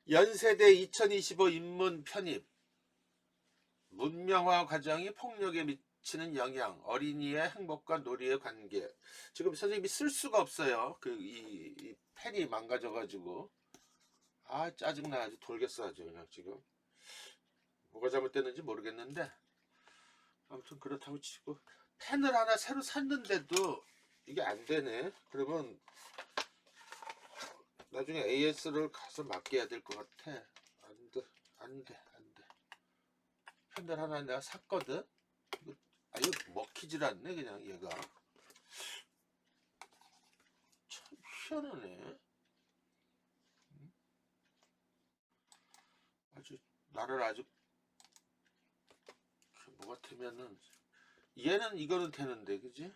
연세대 2025 인문 편입, 문명화 과정이 폭력에 미치는 영향, 어린이의 행복과 놀이의 관계. 지금 선생님이 쓸 수가 없어요. 이 펜이 망가져가지고. 아, 짜증나. 아주 돌겠어, 아주 그냥 지금. 뭐가 잘못됐는지 모르겠는데. 아무튼 그렇다고 치고. 펜을 하나 새로 샀는데도 이게 안 되네. 그러면 나중에 AS를 가서 맡겨야 될 것 같아. 안 돼, 안 돼, 안 돼. 펜을 하나 내가 샀거든. 이거 먹히질 않네 그냥 얘가. 참 희한하네. 아주 나를 아주 뭐 같으면은 얘는 이거는 되는데 그지?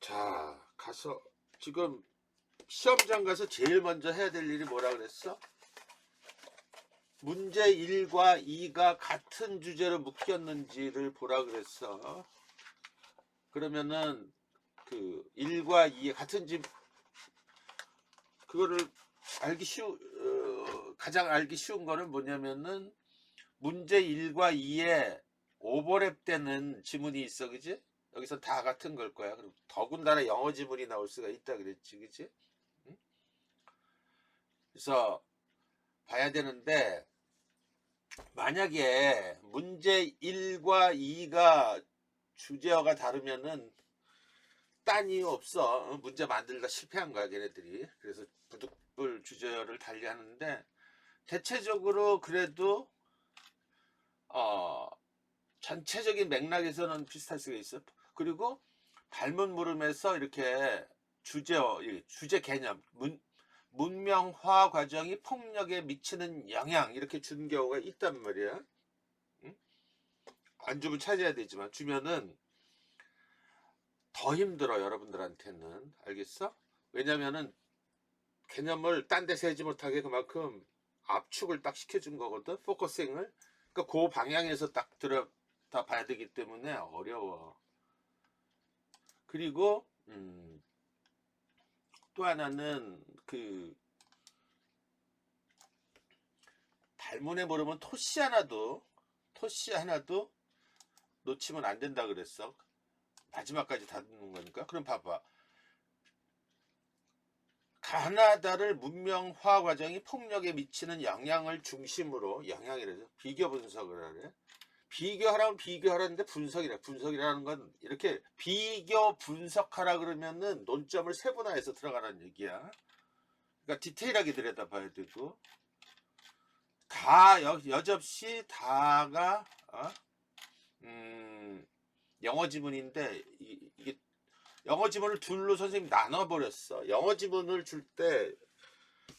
자 가서 지금 시험장 가서 제일 먼저 해야 될 일이 뭐라 그랬어? 문제 1과 2가 같은 주제로 묶였는지를 보라 그랬어. 그러면은 그 1과 2의 같은 집 그거를 가장 알기 쉬운 거는 뭐냐면은 문제 1과 2에 오버랩 되는 지문이 있어 그지? 여기서 다 같은 걸 거야. 그리고 더군다나 영어 지문이 나올 수가 있다 그랬지 그지? 응? 그래서 봐야 되는데 만약에 문제 1과 2가 주제어가 다르면은 딴 이유 없어. 문제 만들다 실패한 거야 걔네들이. 그래서 부득불 주제어를 달리하는데 대체적으로 그래도 전체적인 맥락에서는 비슷할 수가 있어. 그리고 발문 물음에서 이렇게 주제 개념, 문명화 과정이 폭력에 미치는 영향 이렇게 준 경우가 있단 말이야. 응? 안 주면 찾아야 되지만 주면은 더 힘들어 여러분들한테는. 알겠어? 왜냐면은 개념을 딴 데 세지 못하게 그만큼 압축을 딱 시켜준 거거든. 포커싱을. 그러니까 그 방향에서 딱 들여다 봐야 되기 때문에 어려워. 그리고 또 하나는 그 발문에 모르면 토시 하나도 놓치면 안 된다 그랬어. 마지막까지 다 듣는 거니까. 그럼 봐봐. 가나다를 문명화 과정이 폭력에 미치는 영향을 중심으로 영향이라죠. 비교 분석을 하래. 비교하라면 비교하라는데 분석이라는 건 이렇게 비교 분석하라 그러면은 논점을 세분화해서 들어가라는 얘기야. 그러니까 디테일하게 들여다봐야 되고 다 여접시 다가 영어 지문인데 이게 영어 지문을 둘로 선생님이 나눠버렸어. 영어 지문을 줄 때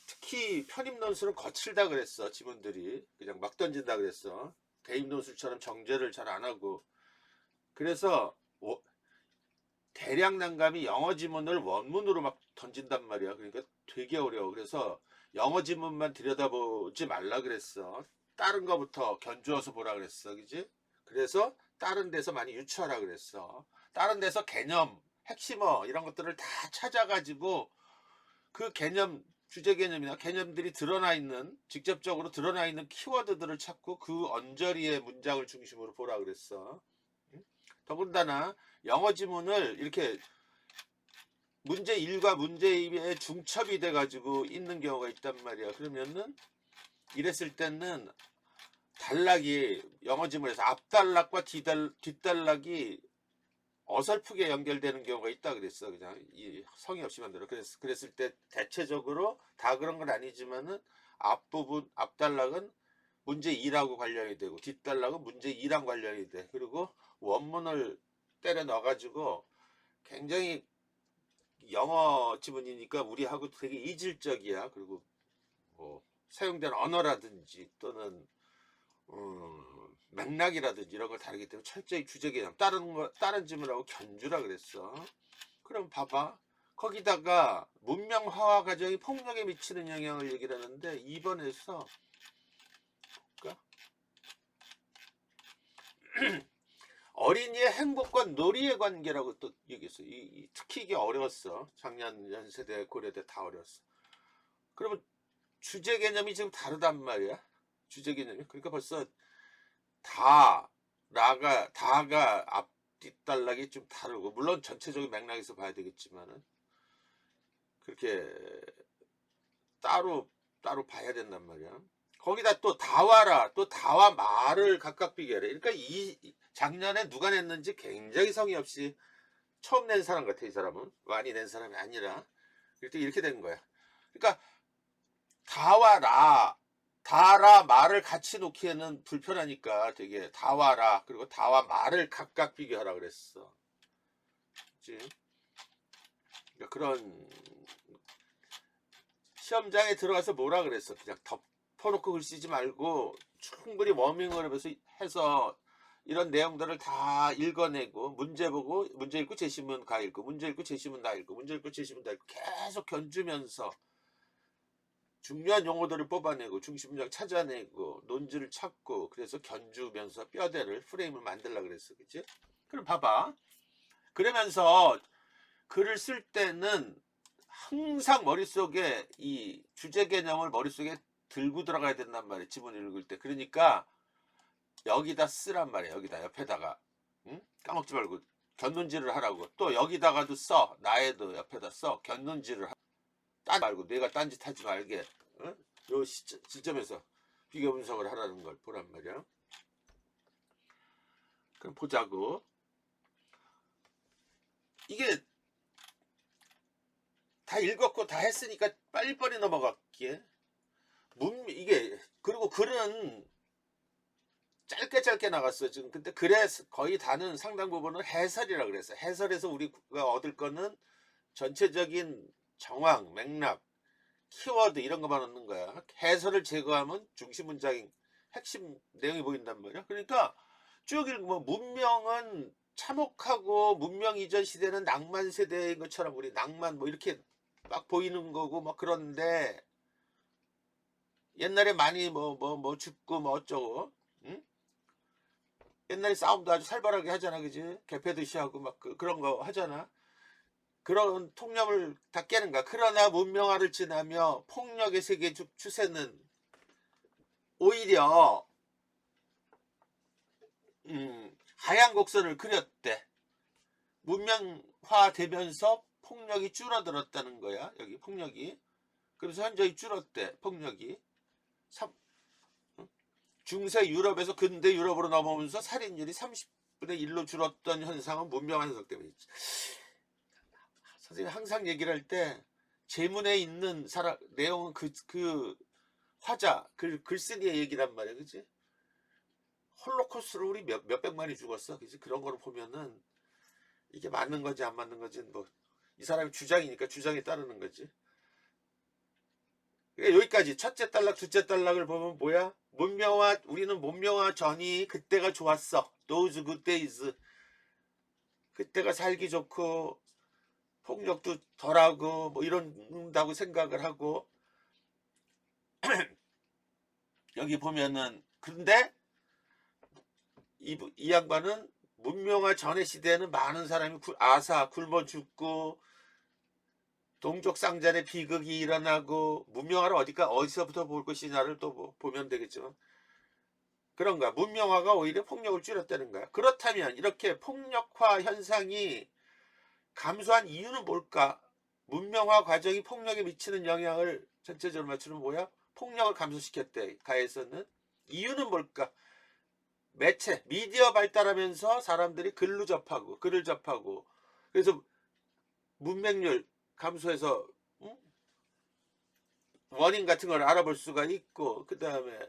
특히 편입 논술은 거칠다 그랬어. 지문들이 그냥 막 던진다 그랬어. 대입 논술처럼 정제를 잘 안 하고. 그래서 대량 난감이 영어 지문을 원문으로 막 던진단 말이야. 그러니까 되게 어려워. 그래서 영어 지문만 들여다보지 말라 그랬어. 다른 거부터 견주어서 보라 그랬어. 그지? 그래서 다른 데서 많이 유추하라 그랬어. 다른 데서 개념, 핵심어 이런 것들을 다 찾아가지고 그 개념, 주제 개념이나 개념들이 직접적으로 드러나 있는 키워드들을 찾고 그 언저리의 문장을 중심으로 보라 그랬어. 더군다나 영어 지문을 이렇게 문제 1과 문제 2에 중첩이 돼가지고 있는 경우가 있단 말이야. 그러면은 이랬을 때는 단락이 영어 지문에서 앞단락과 뒷단락이 어설프게 연결되는 경우가 있다 그랬어. 그냥 이 성의 없이 만들어. 그랬을 때 대체적으로 다 그런 건 아니지만은 앞단락은 문제 2라고 관련이 되고 뒷단락은 문제 2랑 관련이 돼. 그리고 원문을 때려 넣어가지고 굉장히 영어 지문이니까 우리하고 되게 이질적이야. 그리고 뭐 사용된 언어라든지 또는 맥락이라든지 이런 걸 다르기 때문에 철저히 주제 개념 다른 지문하고 견주라 그랬어. 그럼 봐봐. 거기다가 문명화와 과정이 폭력에 미치는 영향을 얘기를 하는데 2번에서 볼까? 어린이의 행복과 놀이의 관계라고 또 얘기했어. 특히 이게 어려웠어. 작년 연세대 고려대 다 어려웠어. 그러면 주제 개념이 지금 다르단 말이야. 주제 개념이. 그러니까 벌써 다가 앞뒷단락이 좀 다르고, 물론 전체적인 맥락에서 봐야 되겠지만은 그렇게 따로 봐야 된단 말이야. 거기다 또 다와라, 또 다와 말을 각각 비교해. 그러니까 이 작년에 누가 냈는지 굉장히 성의 없이 처음 낸 사람 같아. 이 사람은 많이 낸 사람이 아니라. 이렇게 된 거야. 그러니까 다와 다라 말을 같이 놓기에는 불편하니까 되게 다와라 그리고 다와 말을 각각 비교하라 그랬어. 그치? 그러니까 그런 시험장에 들어가서 뭐라 그랬어? 그냥 덮어놓고 글 쓰지 말고 충분히 워밍을 해서 이런 내용들을 다 읽어내고 문제 보고 문제 읽고 제시문 가 읽고 문제 읽고 제시문 나 읽고 문제 읽고 제시문 다 읽고 계속 견주면서 중요한 용어들을 뽑아내고 중심문장 찾아내고 논지를 찾고 그래서 견주면서 뼈대를 프레임을 만들려고 그랬어. 그치? 그럼 봐봐. 그러면서 글을 쓸 때는 항상 머릿속에 이 주제 개념을 머릿속에 들고 들어가야 된단 말이야. 지문 읽을 때. 그러니까 여기다 쓰란 말이야. 여기다 옆에다가. 응? 까먹지 말고 견눈질을 하라고. 또 여기다가도 써. 나에도 옆에다 써. 견눈질을 하라고. 딴 말고 내가 딴짓 하지 말게. 응? 요 시점에서 비교 분석을 하라는 걸 보란 말이야. 그럼 보자고. 이게 다 읽었고 다 했으니까 빨리빨리 넘어갈게. 이게 그리고 글은 짧게 나갔어 지금. 근데 글에 거의 다는 상당 부분은 해설이라 그랬어. 해설에서 우리가 얻을 거는 전체적인 정황, 맥락, 키워드 이런 것만 얻는 거야. 해설을 제거하면 중심 문장인 핵심 내용이 보인단 말이야. 그러니까 쭉 읽으면 문명은 참혹하고 문명 이전 시대는 낭만 세대인 것처럼 우리 낭만 뭐 이렇게 막 보이는 거고 막 그런데 옛날에 많이 뭐 죽고 뭐 어쩌고, 응? 옛날에 싸움도 아주 살벌하게 하잖아, 그지? 개패듯이 하고 막 그런 거 하잖아. 그런 통념을 다 깨는 거야. 그러나 문명화를 지나며 폭력의 세계 추세는 오히려 하얀 곡선을 그렸대. 문명화 되면서 폭력이 줄어들었다는 거야. 여기 폭력이. 그래서 현저히 줄었대. 폭력이. 중세 유럽에서 근대 유럽으로 넘어오면서 살인율이 30분의 1로 줄었던 현상은 문명화 해석 때문이지. 선생님 항상 얘기를 할 때 제문에 있는 내용은 그 화자 글쓴이의 얘기란 말이야. 그치? 홀로코스트로 우리 몇백만이 죽었어. 그치? 그런 거를 보면은 이게 맞는 건지 안 맞는 건지 뭐 이 사람이 주장이니까 주장에 따르는 거지. 그러니까 여기까지 첫째 단락 둘째 단락을 보면 뭐야? 우리는 문명화 전이 그때가 좋았어. Those good days. 그때가 살기 좋고 폭력도 덜하고 뭐 이런다고 생각을 하고 여기 보면은 그런데 이 양반은 문명화 전의 시대에는 많은 사람이 굶어 죽고 동족상잔의 비극이 일어나고 문명화를 어디서부터 볼 것이냐를 또 보면 되겠지만 그런가 문명화가 오히려 폭력을 줄였다는 거야. 그렇다면 이렇게 폭력화 현상이 감소한 이유는 뭘까? 문명화 과정이 폭력에 미치는 영향을 전체적으로 맞추는 뭐야? 폭력을 감소시켰대. 가에서는 이유는 뭘까? 매체, 미디어 발달하면서 사람들이 글을 접하고 그래서 문맹률 감소해서 원인 같은 걸 알아볼 수가 있고 그 다음에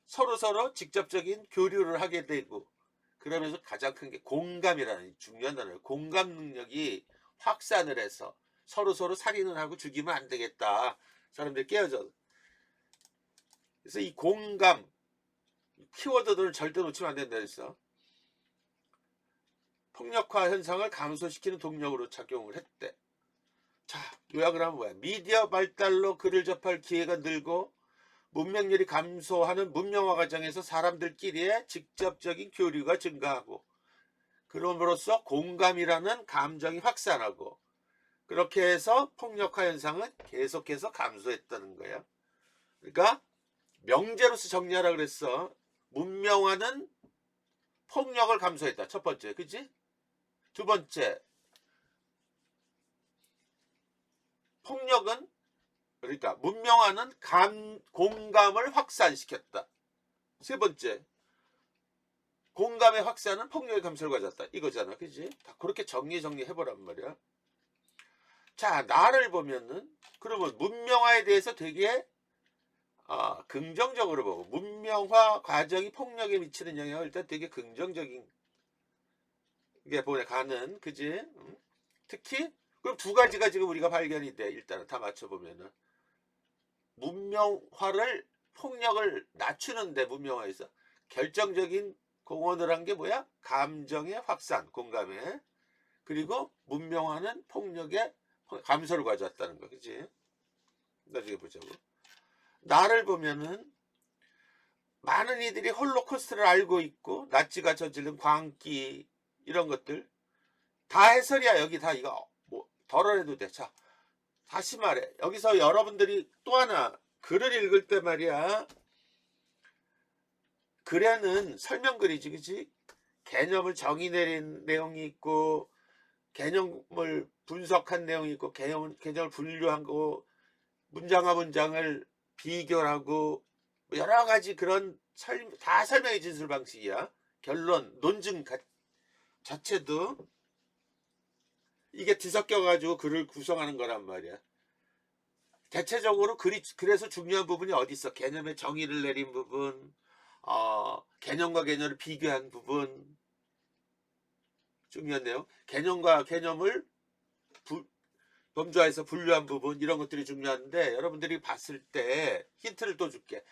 서로 직접적인 교류를 하게 되고 그러면서 가장 큰 게 공감이라는 중요한 단어예요. 공감 능력이 확산을 해서 서로 살인을 하고 죽이면 안 되겠다. 사람들이 깨어져. 그래서 이 공감 키워드들을 절대 놓치면 안 된다 했어. 폭력화 현상을 감소시키는 동력으로 작용을 했대. 자, 요약을 하면 뭐야? 미디어 발달로 글을 접할 기회가 늘고 문명률이 감소하는 문명화 과정에서 사람들끼리의 직접적인 교류가 증가하고 그럼으로써 공감이라는 감정이 확산하고 그렇게 해서 폭력화 현상은 계속해서 감소했다는 거야. 그러니까 명제로서 정리하라 그랬어. 문명화는 폭력을 감소했다. 첫 번째, 그지? 두 번째, 폭력은 그러니까 문명화는 공감을 확산시켰다. 세 번째, 공감의 확산은 폭력의 감소를 가졌다. 이거잖아, 그지? 다 그렇게 정리해보란 말이야. 자, 나를 보면은 그러면 문명화에 대해서 되게 긍정적으로 보고 문명화 과정이 폭력에 미치는 영향을 일단 되게 긍정적인 게 보내 가는 그지? 특히 그럼 두 가지가 지금 우리가 발견이 돼. 일단은 다 맞춰보면은 문명화를 폭력을 낮추는데 문명화에서 결정적인 공헌을 한 게 뭐야? 감정의 확산, 공감에. 그리고 문명화는 폭력의 감소를 가져왔다는 거, 그지? 나중에 보자고. 나를 보면은 많은 이들이 홀로코스트를 알고 있고 나치가 저지른 광기 이런 것들 다 해설이야. 여기 다 이거 뭐 덜어내도 돼. 자, 다시 말해. 여기서 여러분들이 또 하나 글을 읽을 때 말이야. 글에는 설명글이지, 그치? 개념을 정의 내린 내용이 있고 개념을 분석한 내용이 있고 개념을 분류한 거 문장과 문장을 비교하고 여러 가지 그런 다 설명해 주는 방식이야. 결론, 논증 자체도 이게 뒤섞여 가지고 글을 구성하는 거란 말이야. 대체적으로 그래서 중요한 부분이 어디 있어? 개념의 정의를 내린 부분, 개념과 개념을 비교한 부분, 중요한 내용, 개념과 개념을 범주화해서 분류한 부분, 이런 것들이 중요한데 여러분들이 봤을 때 힌트를 또 줄게.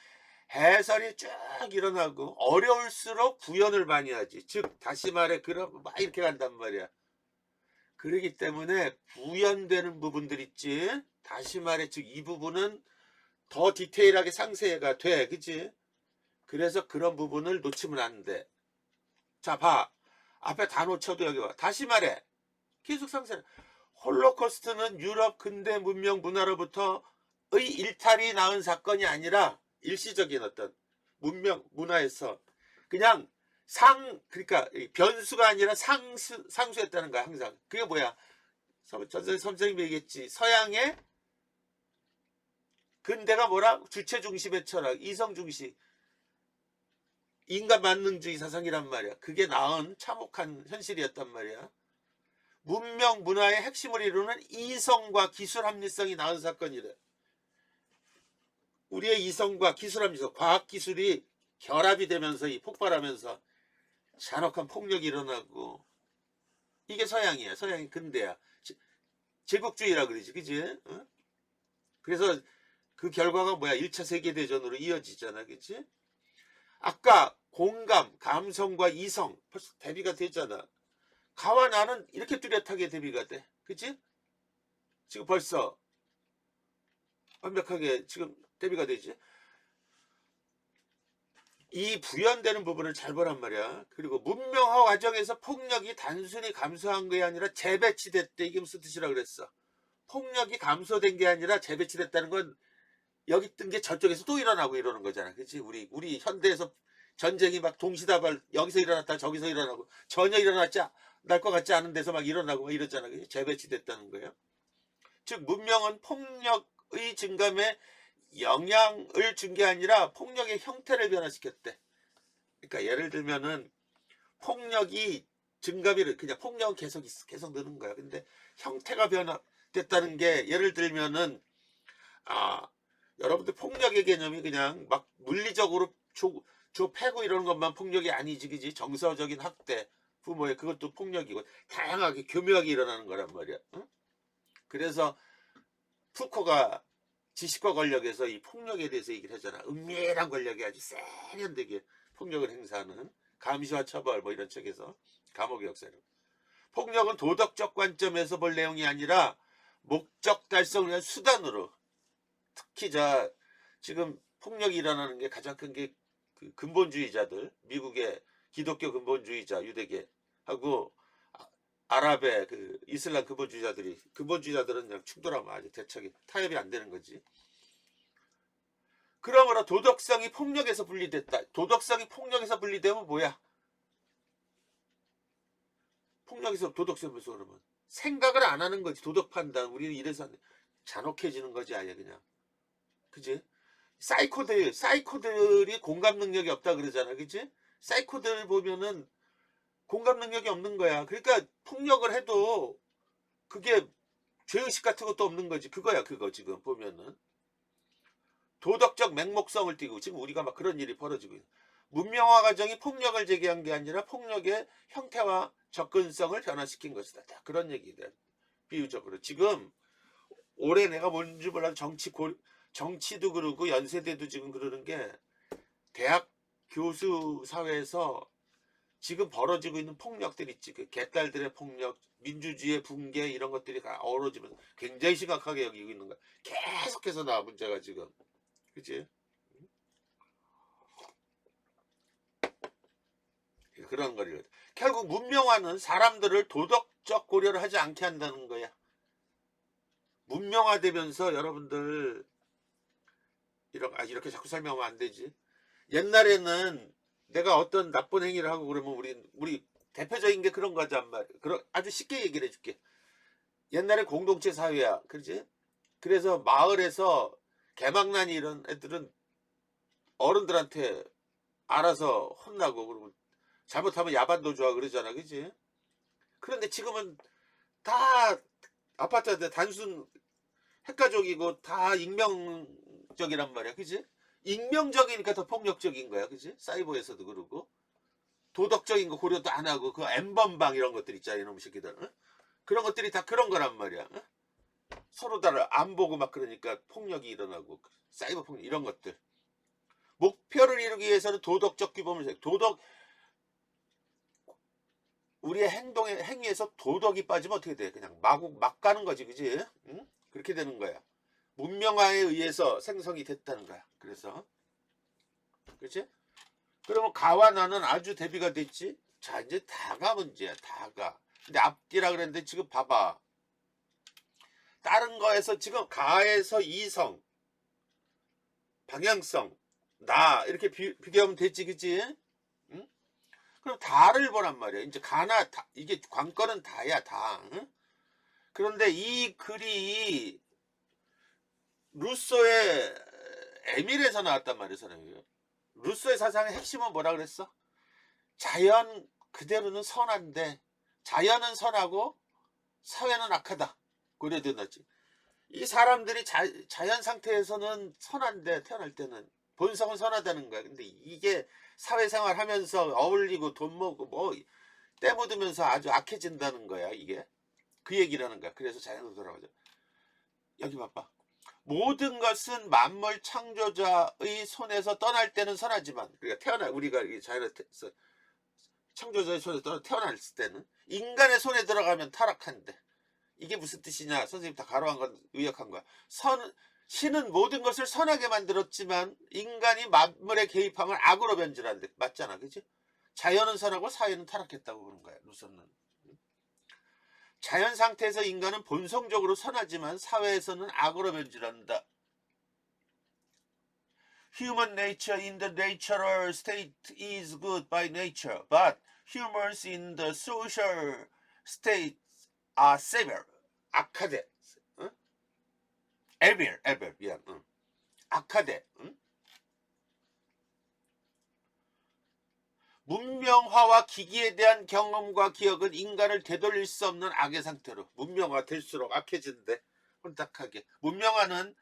해설이 쭉 일어나고 어려울수록 구현을 많이 하지. 즉 다시 말해 그럼 막 이렇게 간단 말이야. 그러기 때문에 구현되는 부분들 있지. 다시 말해 즉 이 부분은 더 디테일하게 상세가 돼. 그치? 그래서 그런 부분을 놓치면 안 돼. 자, 봐. 앞에 다 놓쳐도 여기 봐. 다시 말해. 계속 상세. 홀로코스트는 유럽 근대 문명 문화로부터의 일탈이 낳은 사건이 아니라 일시적인 어떤 문명 문화에서 그냥 그러니까 변수가 아니라 상수였다는 거야. 항상 그게 뭐야? 선생님이 얘기했지. 서양의 근대가 뭐라? 주체 중심의 철학, 이성 중심, 인간 만능주의 사상이란 말이야. 그게 낳은 참혹한 현실이었단 말이야. 문명 문화의 핵심을 이루는 이성과 기술 합리성이 낳은 사건이래. 우리의 이성과 기술 합리성, 과학 기술이 결합이 되면서 폭발하면서 잔혹한 폭력이 일어나고, 이게 서양이야. 서양이 근대야. 제국주의라 그러지, 그지? 어? 그래서 그 결과가 뭐야? 1차 세계대전으로 이어지잖아, 그치? 아까 공감, 감성과 이성 벌써 대비가 됐잖아. 가와 나는 이렇게 뚜렷하게 대비가 돼, 그치? 지금 벌써 완벽하게 지금 대비가 되지. 이 부연되는 부분을 잘 보란 말이야. 그리고 문명화 과정에서 폭력이 단순히 감소한 게 아니라 재배치됐대. 이게 무슨 뜻이라 그랬어? 폭력이 감소된 게 아니라 재배치됐다는 건 여기 뜬 게 저쪽에서 또 일어나고 이러는 거잖아. 그치? 우리 현대에서 전쟁이 막 동시다발 여기서 일어났다 저기서 일어나고 전혀 일어났지 날 것 같지 않은 데서 막 일어나고 막 이러잖아. 그치? 재배치됐다는 거예요. 즉 문명은 폭력의 증감에 영향을 준 게 아니라 폭력의 형태를 변화시켰대. 그러니까 예를 들면은 폭력이 증감이 그냥 폭력은 계속 느는 거야. 근데 형태가 변화됐다는 게 예를 들면은 여러분들 폭력의 개념이 그냥 막 물리적으로 패고 이러는 것만 폭력이 아니지, 그지? 정서적인 학대, 부모의 그것도 폭력이고 다양하게 교묘하게 일어나는 거란 말이야. 응? 그래서 푸코가 지식과 권력에서 이 폭력에 대해서 얘기를 하잖아. 은밀한 권력이 아주 세련되게 폭력을 행사하는 감시와 처벌 뭐 이런 쪽에서 감옥의 역사를. 폭력은 도덕적 관점에서 볼 내용이 아니라 목적 달성을 위한 수단으로. 특히 지금 폭력이 일어나는 게 가장 큰 게 그 근본주의자들, 미국의 기독교 근본주의자 유대계하고 아랍의 그 이슬람 근본주의자들은 그냥 충돌하면 아주 대척이 타협이 안 되는 거지. 그러므로 도덕성이 폭력에서 분리됐다. 도덕성이 폭력에서 분리되면 뭐야? 폭력에서 도덕성에서 그러면 생각을 안 하는 거지. 도덕 판단. 우리는 이래서 잔혹해지는 거지 아예 그냥. 그지? 사이코들이 공감 능력이 없다 그러잖아. 그지? 사이코들 보면은 공감 능력이 없는 거야. 그러니까 폭력을 해도 그게 죄의식 같은 것도 없는 거지. 그거야 그거 지금 보면은. 도덕적 맹목성을 띠고 지금 우리가 막 그런 일이 벌어지고 있는. 문명화 과정이 폭력을 제기한 게 아니라 폭력의 형태와 접근성을 변화시킨 것이다. 다 그런 얘기들. 비유적으로 지금 올해 내가 뭔지 몰라도 정치도 그러고 연세대도 지금 그러는 게 대학 교수 사회에서 지금 벌어지고 있는 폭력들 있지. 그 개딸들의 폭력, 민주주의의 붕괴 이런 것들이 다 어우러지면서 굉장히 심각하게 여기고 있는 거야. 계속해서 나와 문제가 지금. 그치? 그런 거리거든. 결국 문명화는 사람들을 도덕적 고려를 하지 않게 한다는 거야. 문명화되면서 여러분들 이렇게 자꾸 설명하면 안 되지. 옛날에는 내가 어떤 나쁜 행위를 하고 그러면 우리 대표적인 게 그런 거란 말이야. 아주 쉽게 얘기를 해줄게. 옛날에 공동체 사회야. 그렇지? 그래서 마을에서 개망난이 이런 애들은 어른들한테 알아서 혼나고 그러고 잘못하면 야반도 좋아 그러잖아. 그지? 그런데 지금은 다 아파트한테 단순 핵가족이고 다 익명적이란 말이야. 그지? 익명적이니까 더 폭력적인 거야. 그지? 사이버에서도 그러고 도덕적인 거 고려도 안 하고 그 엠번방 이런 것들 있잖아. 이놈의 새끼들. 응? 그런 것들이 다 그런 거란 말이야. 응? 서로 다를 안 보고 막 그러니까 폭력이 일어나고 사이버 폭력 이런 것들. 목표를 이루기 위해서는 도덕적 규범을 우리의 행위에서 도덕이 빠지면 어떻게 돼? 그냥 막 가는 거지, 그지? 응? 그렇게 되는 거야. 문명화에 의해서 생성이 됐다는 거야. 그래서 그렇지? 그러면 가와 나는 아주 대비가 됐지. 자 이제 다가 문제야. 다가. 근데 앞뒤라 그랬는데 지금 봐봐. 다른 거에서 지금 가에서 이성, 방향성, 나 이렇게 비교하면 되지, 그지? 응? 그럼 다를 보란 말이야. 이제 가나 다, 이게 관건은 다야 다. 응? 그런데 이 글이 루소의 에밀에서 나왔단 말이야, 사람이. 루소의 사상의 핵심은 뭐라 그랬어? 자연 그대로는 선한데 자연은 선하고 사회는 악하다. 그래도 나지. 이 사람들이 자연 상태에서는 선한데 태어날 때는 본성은 선하다는 거야. 근데 이게 사회생활 하면서 어울리고 돈 모으고 뭐 때 묻으면서 아주 악해진다는 거야. 이게 그 얘기라는 거야. 그래서 자연으로 돌아가죠. 여기 봐봐. 모든 것은 만물 창조자의 손에서 떠날 때는 선하지만 그러니까 우리가 자연에서 창조자의 손에 태어났을 때는 인간의 손에 들어가면 타락한대. 이게 무슨 뜻이냐? 선생님 다 가로한 건 의역한 거야. 신은 모든 것을 선하게 만들었지만 인간이 만물에 개입하면 악으로 변질한대. 맞잖아, 그지? 자연은 선하고 사회는 타락했다고 그런 거야. 루소는. 자연 상태에서 인간은 본성적으로 선하지만 사회에서는 악으로 변질한다. Human nature in the natural state is good by nature, but humans in the social state are severe. 악하대. 응? 에벨, 미안. 응. 악하대. 응? 문명화와 기기에 대한 경험과 기억은 인간을 되돌릴 수 없는 악의 상태로 문명화 될수록 악해진대. 혼탁하게. 문명화는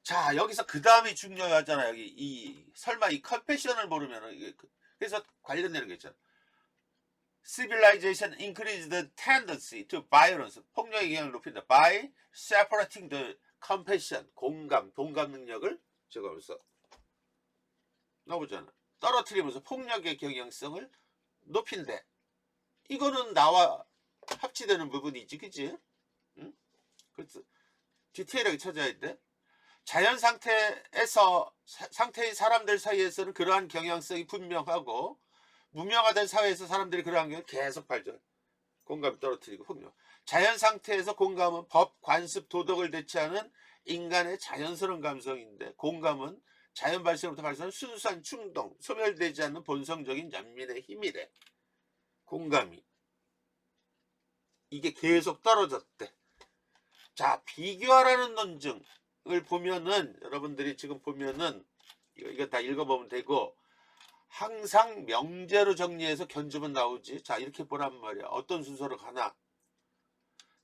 자 여기서 그 다음이 중요하잖아. 여기 설마 이 컨페션을 모르면 그래서 관련되는 게 있잖아. Civilization increases the tendency to violence. 폭력의 영향을 높인다. By separating the compassion. 동감 능력을 제거하면서 나오잖아. 떨어뜨리면서 폭력의 경향성을 높인대. 이거는 나와 합치되는 부분이지, 그치? 응? 그래서 디테일하게 찾아야 돼. 자연 상태의 사람들 사이에서는 그러한 경향성이 분명하고 문명화된 사회에서 사람들이 그러한 경향을 계속 발전. 공감이 떨어뜨리고 폭력. 자연 상태에서 공감은 법, 관습, 도덕을 대체하는 인간의 자연스러운 감성인데 공감은 자연 발생으로부터 발생하는 순수한 충동, 소멸되지 않는 본성적인 연민의 힘이래. 공감이. 이게 계속 떨어졌대. 자, 비교하라는 논증을 보면은, 여러분들이 지금 보면은, 이거 다 읽어보면 되고, 항상 명제로 정리해서 견주면 나오지. 자, 이렇게 보란 말이야. 어떤 순서로 가나.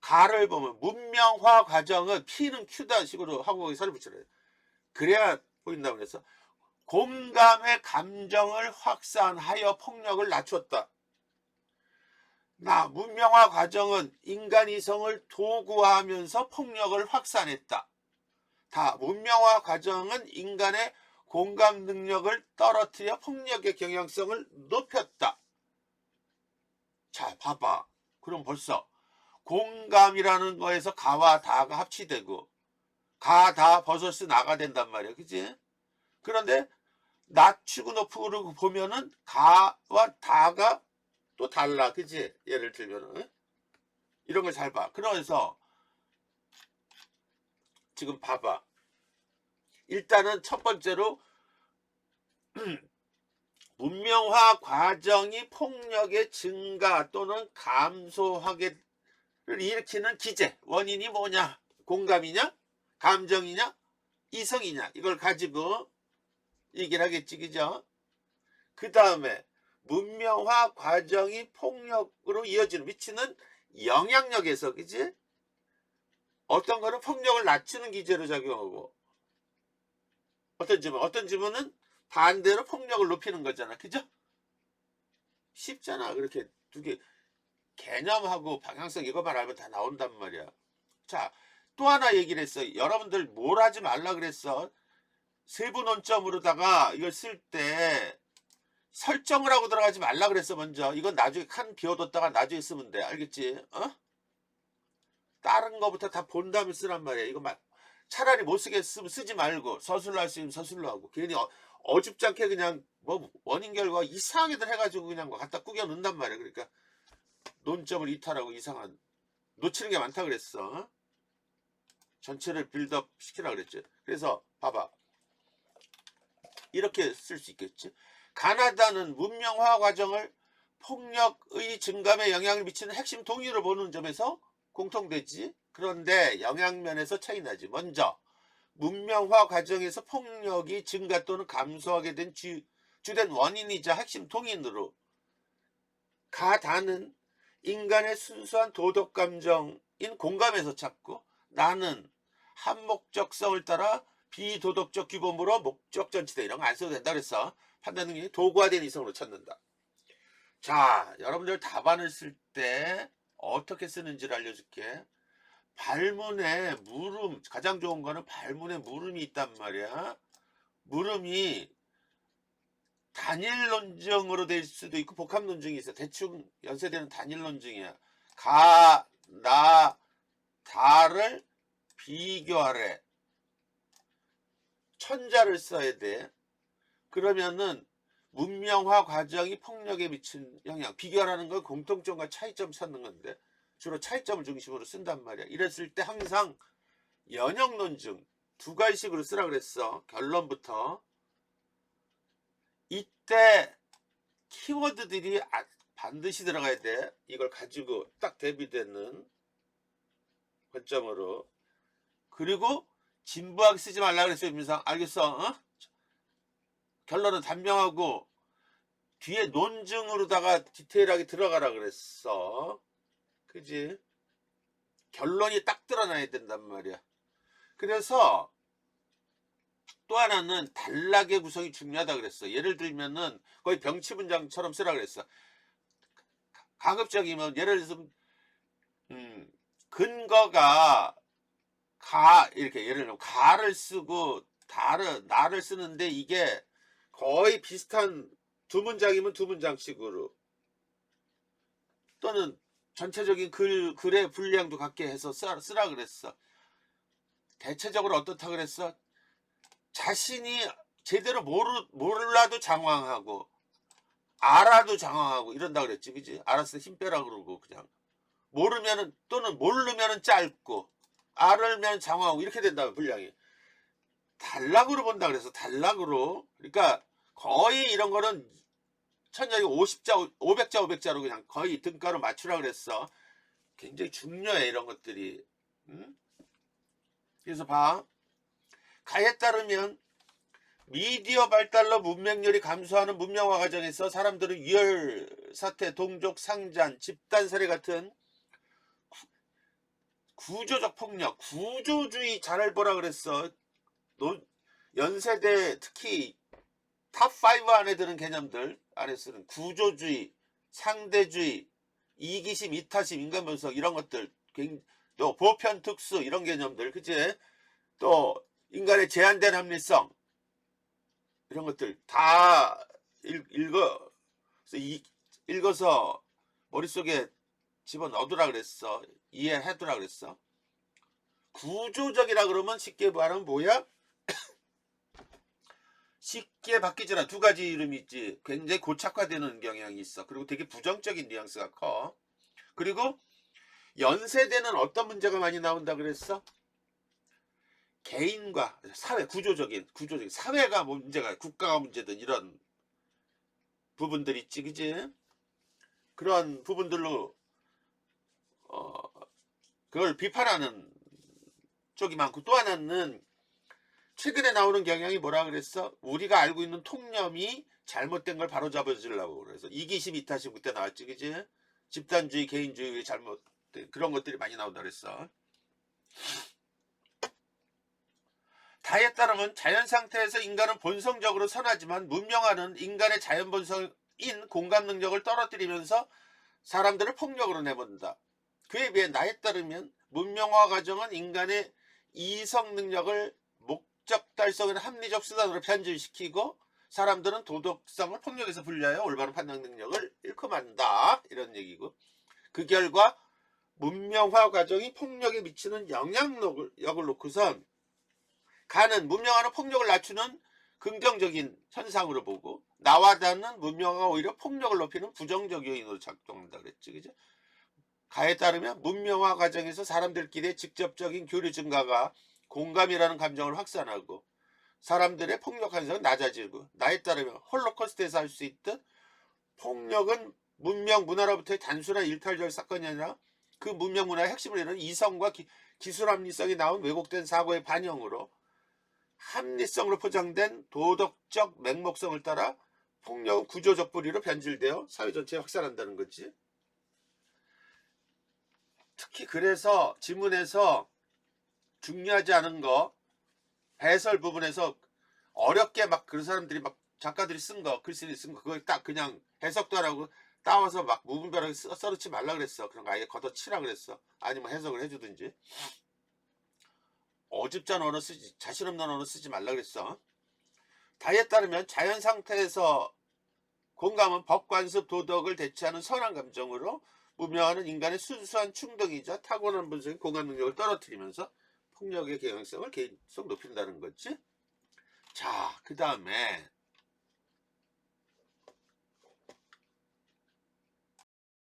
가를 보면, 문명화 과정은 P는 Q다 식으로 하고 거기 살을 붙여라. 그래야 보인다고 그래서, 공감의 감정을 확산하여 폭력을 낮췄다. 문명화 과정은 인간 이성을 도구화하면서 폭력을 확산했다. 문명화 과정은 인간의 공감 능력을 떨어뜨려 폭력의 경향성을 높였다. 자, 봐봐. 그럼 벌써 공감이라는 거에서 가와 다가 합치되고 가, 다, 버섯이 나가 된단 말이야. 그치? 그런데 낮추고 높이고 보면은 가와 다가 또 달라. 그치? 예를 들면은 이런 걸 잘 봐. 그래서 지금 봐봐. 일단은 첫 번째로 문명화 과정이 폭력의 증가 또는 감소하게를 일으키는 기제, 원인이 뭐냐? 공감이냐? 감정이냐? 이성이냐? 이걸 가지고 얘기를 하겠지, 그죠? 그 다음에 문명화 과정이 폭력으로 이어지는 미치는 영향력에서, 그지? 어떤 거는 폭력을 낮추는 기제로 작용하고 어떤 지문은 반대로 폭력을 높이는 거잖아. 그죠? 쉽잖아. 그렇게 두 개 개념하고 방향성 이거만 알면 다 나온단 말이야. 자, 또 하나 얘기를 했어. 여러분들 뭘 하지 말라 그랬어? 세부 논점으로다가 이걸 쓸 때 설정을 하고 들어가지 말라 그랬어. 먼저 이건 나중에 칸 비워뒀다가 나중에 쓰면 돼. 알겠지? 다른 거부터 다 본 다음에 쓰란 말이야. 이거 차라리 못 쓰겠으면 쓰지 말고 서술로 할 수 있으면 서술로 하고 괜히 어줍지 않게 그냥 뭐 원인 결과 이상하게들 해가지고 그냥 갖다 꾸겨 넣는단 말이야. 그러니까 논점을 이탈하고 이상한 놓치는 게 많다 그랬어. 전체를 빌드업 시키라 그랬지. 그래서 봐봐. 이렇게 쓸 수 있겠지. 가나다는 문명화 과정을 폭력의 증감에 영향을 미치는 핵심 동의로 보는 점에서 공통되지. 그런데 영향면에서 차이나지. 먼저 문명화 과정에서 폭력이 증가 또는 감소하게 된 주된 원인이자 핵심 동인으로 가다는 인간의 순수한 도덕 감정인 공감에서 찾고 나는 한목적성을 따라 비도덕적 규범으로 목적 전치다. 이런 거 안 써도 된다 그랬어. 판단 능력이 도구화된 이성으로 찾는다. 자, 여러분들 답안을 쓸 때 어떻게 쓰는지를 알려줄게. 발문에 물음, 가장 좋은 거는 발문에 물음이 있단 말이야. 물음이 단일 논증으로 될 수도 있고 복합 논증이 있어. 대충 연세되는 단일 논증이야. 가, 나, 다를 비교하래. 천자를 써야 돼. 그러면은 문명화 과정이 폭력에 미친 영향. 비교하라는 건 공통점과 차이점 찾는 건데 주로 차이점을 중심으로 쓴단 말이야. 이랬을 때 항상 연역 논증 두 가지씩으로 쓰라 그랬어. 결론부터. 이때 키워드들이 반드시 들어가야 돼. 이걸 가지고 딱 대비되는 관점으로. 그리고 진부하게 쓰지 말라 그랬어요. 민상 알겠어? 결론은 단명하고 뒤에 논증으로다가 디테일하게 들어가라 그랬어. 그지? 결론이 딱 드러나야 된단 말이야. 그래서 또 하나는 단락의 구성이 중요하다 그랬어. 예를 들면은 거의 병치문장처럼 쓰라 그랬어. 가급적이면 예를 들어서 근거가 이렇게 예를 들면 가를 쓰고 나를 쓰는데 이게 거의 비슷한 두 문장이면 두 문장씩으로 또는 전체적인 글의 분량도 갖게 해서 쓰라 그랬어. 대체적으로 어떻다 그랬어? 자신이 제대로 몰라도 장황하고 알아도 장황하고 이런다 그랬지. 그지? 알았어 힘 빼라 그러고 그냥 모르면은 또는 모르면은 짧고 알면 장황하고 이렇게 된다면 분량이. 단락으로 본다 그래서 단락으로. 그러니까 거의 이런 거는 천장이 50자 500자 로 그냥 거의 등가로 맞추라 그랬어. 굉장히 중요해 이런 것들이. 응? 그래서 봐. 가에 따르면 미디어 발달로 문명률이 감소하는 문명화 과정에서 사람들은 유혈 사태, 동족 상잔, 집단 살해 같은 구조적 폭력, 구조주의 잘 보라 그랬어. 연세대 특히 탑5 안에 드는 개념들 안에 쓰는 구조주의, 상대주의, 이기심, 이타심, 인간분석 이런 것들, 또 보편 특수 이런 개념들, 그치? 또 인간의 제한된 합리성 이런 것들 다 읽어서 머릿속에 집어넣어두라 그랬어. 이해해두라 그랬어. 구조적이라 그러면 쉽게 말하면 뭐야? 쉽게 바뀌잖아. 두 가지 이름이 있지. 굉장히 고착화되는 경향이 있어. 그리고 되게 부정적인 뉘앙스가 커. 그리고 연세대는 어떤 문제가 많이 나온다 그랬어? 개인과 사회, 구조적인 사회가 문제가, 국가가 문제든 이런 부분들 있지, 그지? 그런 부분들로 그걸 비판하는 쪽이 많고, 또 하나는 최근에 나오는 경향이 뭐라 그랬어? 우리가 알고 있는 통념이 잘못된 걸 바로잡아 주려고. 그래서 이기심, 이타심 그때 나왔지, 그지? 집단주의, 개인주의 잘못된 그런 것들이 많이 나온다 그랬어. 다에 따르면 자연 상태에서 인간은 본성적으로 선하지만 문명화는 인간의 자연 본성인 공감 능력을 떨어뜨리면서 사람들을 폭력으로 내본다. 그에 비해 나에 따르면 문명화 과정은 인간의 이성 능력을 목적 달성의 합리적 수단으로 변질시키고 사람들은 도덕성을 폭력에서 분리하여 올바른 판단 능력을 잃고 만다. 이런 얘기고, 그 결과 문명화 과정이 폭력에 미치는 영향력을 놓고선 가는 문명화는 폭력을 낮추는 긍정적인 현상으로 보고, 나와 닿는 문명화가 오히려 폭력을 높이는 부정적 요인으로 작동한다 그랬지, 그죠? 가에 따르면 문명화 과정에서 사람들끼리의 직접적인 교류 증가가 공감이라는 감정을 확산하고 사람들의 폭력 현상은 낮아지고, 나에 따르면 홀로코스트에서 할 수 있듯 폭력은 문명 문화로부터의 단순한 일탈적 사건이 아니라 그 문명 문화의 핵심을 이루는 이성과 기술 합리성이 나온 왜곡된 사고의 반영으로 합리성으로 포장된 도덕적 맹목성을 따라 폭력은 구조적 뿌리로 변질되어 사회 전체에 확산한다는 거지. 특히 그래서 지문에서 중요하지 않은 거 해설 부분에서 어렵게 막 그런 사람들이 막 작가들이 쓴 거, 글쓰기 쓴 거 그걸 딱 그냥 해석도 안 하고 따와서 막 무분별하게 써놓지 말라 그랬어. 그런 거 아예 걷어치라 그랬어. 아니면 해석을 해주든지. 어줍잖은 언어 쓰지, 자신 없는 언어 쓰지 말라 그랬어. 다에 따르면 자연 상태에서 공감은 법, 관습, 도덕을 대체하는 선한 감정으로 문명화는 인간의 순수한 충동이자 타고난 본성인 공감 능력을 떨어뜨리면서 폭력의 경향성을 계속 높인다는 거지. 자, 그 다음에